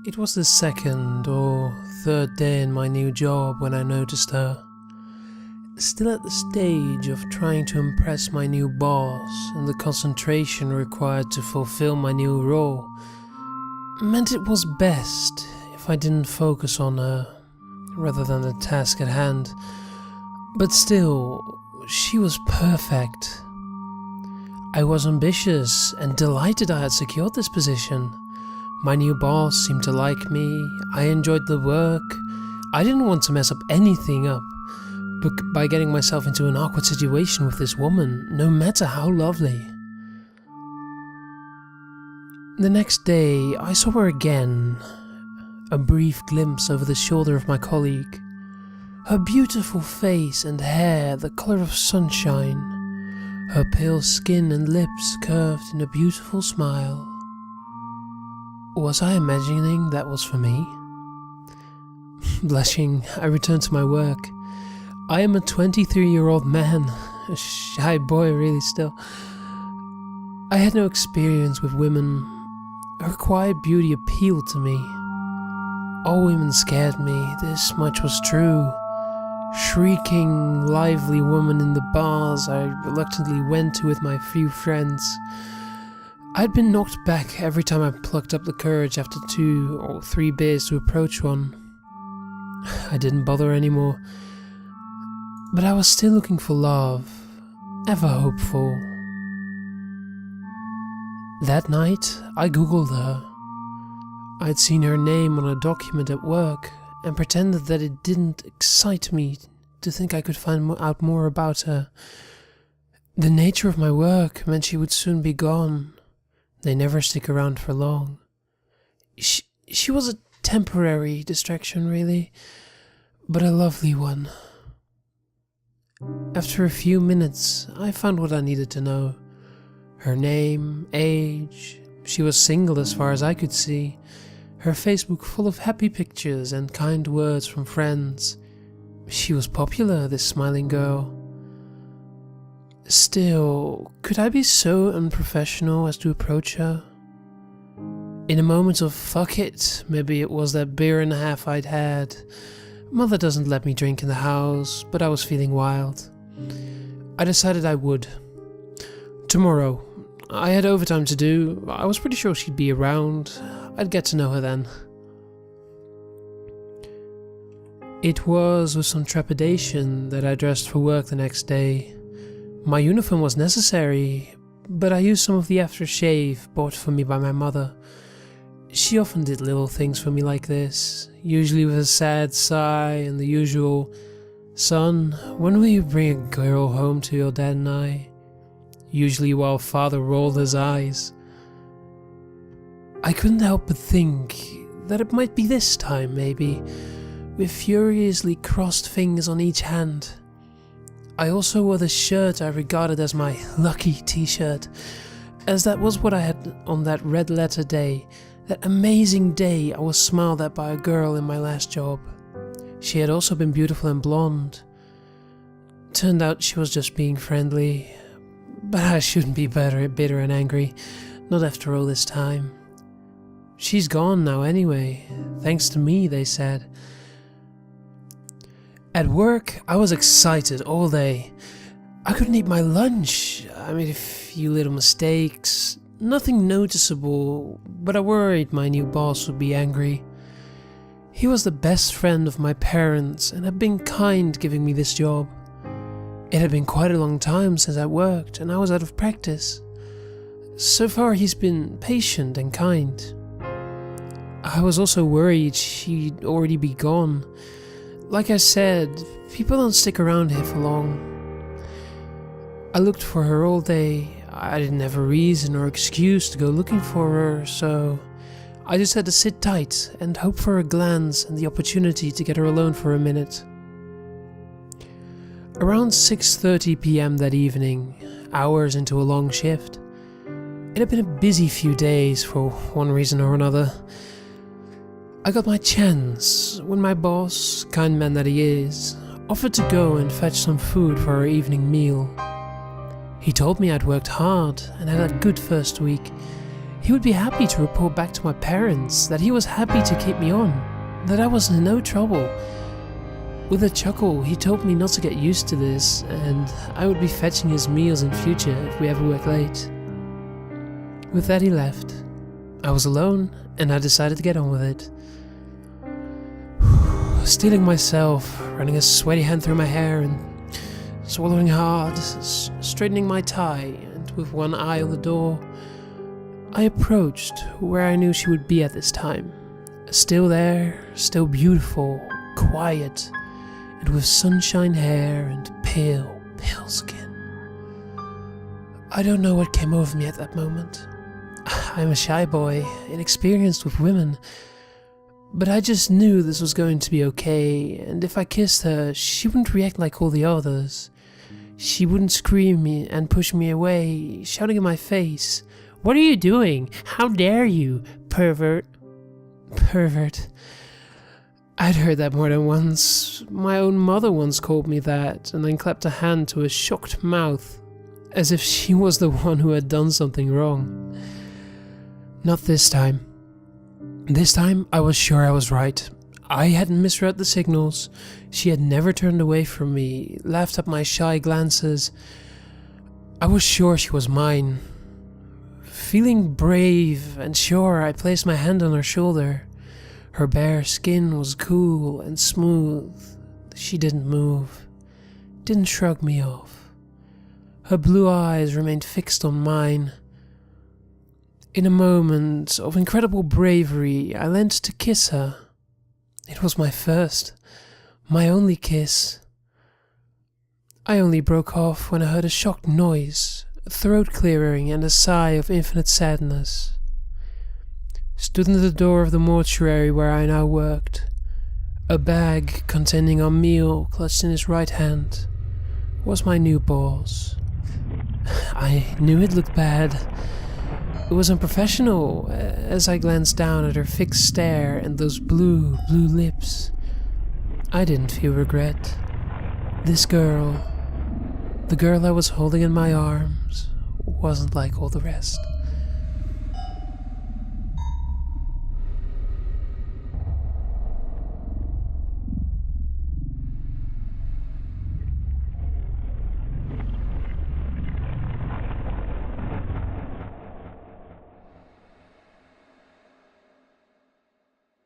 It was the second or third day in my new job when I noticed her. Still at the stage of trying to impress my new boss, and the concentration required to fulfill my new role meant it was best if I didn't focus on her rather than the task at hand. But still, she was perfect. I was ambitious and delighted I had secured this position. My new boss seemed to like me, I enjoyed the work, I didn't want to mess up anything up by getting myself into an awkward situation with this woman, no matter how lovely. The next day, I saw her again, a brief glimpse over the shoulder of my colleague. Her beautiful face and hair the color of sunshine, her pale skin and lips curved in a beautiful smile. Was I imagining that was for me? Blushing, I returned to my work. I am a 23-year-old man, a shy boy really still. I had no experience with women. Her quiet beauty appealed to me. All women scared me, this much was true. Shrieking, lively women in the bars I reluctantly went to with my few friends. I'd been knocked back every time I plucked up the courage after 2 or 3 beers to approach one. I didn't bother anymore. But I was still looking for love, ever hopeful. That night, I googled her. I'd seen her name on a document at work and pretended that it didn't excite me to think I could find out more about her. The nature of my work meant she would soon be gone. They never stick around for long. She was a temporary distraction, really, but a lovely one. After a few minutes, I found what I needed to know. Her name, age, she was single as far as I could see, her Facebook full of happy pictures and kind words from friends. She was popular, this smiling girl. Still, could I be so unprofessional as to approach her? In a moment of fuck it, maybe it was that beer and a half I'd had. Mother doesn't let me drink in the house, but I was feeling wild. I decided I would. Tomorrow. I had overtime to do. I was pretty sure she'd be around. I'd get to know her then. It was with some trepidation that I dressed for work the next day. My uniform was necessary, but I used some of the aftershave bought for me by my mother. She often did little things for me like this, usually with a sad sigh and the usual, "Son, when will you bring a girl home to your dad and I?" Usually while father rolled his eyes. I couldn't help but think that it might be this time, maybe, with furiously crossed fingers on each hand. I also wore the shirt I regarded as my lucky t-shirt, as that was what I had on that red letter day, that amazing day I was smiled at by a girl in my last job. She had also been beautiful and blonde. Turned out she was just being friendly, but I shouldn't be bitter and angry, not after all this time. She's gone now anyway, thanks to me, they said. At work, I was excited all day. I couldn't eat my lunch. I made a few little mistakes. Nothing noticeable, but I worried my new boss would be angry. He was the best friend of my parents and had been kind giving me this job. It had been quite a long time since I worked and I was out of practice. So far he's been patient and kind. I was also worried she'd already be gone. Like I said, people don't stick around here for long. I looked for her all day. I didn't have a reason or excuse to go looking for her, so I just had to sit tight and hope for a glance and the opportunity to get her alone for a minute. Around 6:30 p.m. that evening, hours into a long shift, it had been a busy few days for one reason or another. I got my chance when my boss, kind man that he is, offered to go and fetch some food for our evening meal. He told me I'd worked hard and had a good first week. He would be happy to report back to my parents that he was happy to keep me on, that I was in no trouble. With a chuckle, he told me not to get used to this, and I would be fetching his meals in future if we ever worked late. With that, he left. I was alone, and I decided to get on with it. Steeling myself, running a sweaty hand through my hair, and swallowing hard, straightening my tie, and with one eye on the door, I approached where I knew she would be at this time. Still there, still beautiful, quiet, and with sunshine hair and pale, pale skin. I don't know what came over me at that moment. I'm a shy boy, inexperienced with women, but I just knew this was going to be okay, and if I kissed her, she wouldn't react like all the others. She wouldn't scream me and push me away, shouting in my face, "What are you doing? How dare you, pervert?" Pervert. I'd heard that more than once. My own mother once called me that, and then clapped a hand to a shocked mouth, as if she was the one who had done something wrong. Not this time. This time, I was sure I was right. I hadn't misread the signals. She had never turned away from me, laughed at my shy glances. I was sure she was mine. Feeling brave and sure, I placed my hand on her shoulder. Her bare skin was cool and smooth. She didn't move, didn't shrug me off. Her blue eyes remained fixed on mine. In a moment of incredible bravery, I leant to kiss her. It was my first, my only kiss. I only broke off when I heard a shocked noise, a throat clearing and a sigh of infinite sadness. Stood in the door of the mortuary where I now worked, a bag containing our meal clutched in his right hand, was my new boss. I knew it looked bad. It was unprofessional as I glanced down at her fixed stare and those blue lips. I didn't feel regret. This girl, the girl I was holding in my arms, wasn't like all the rest.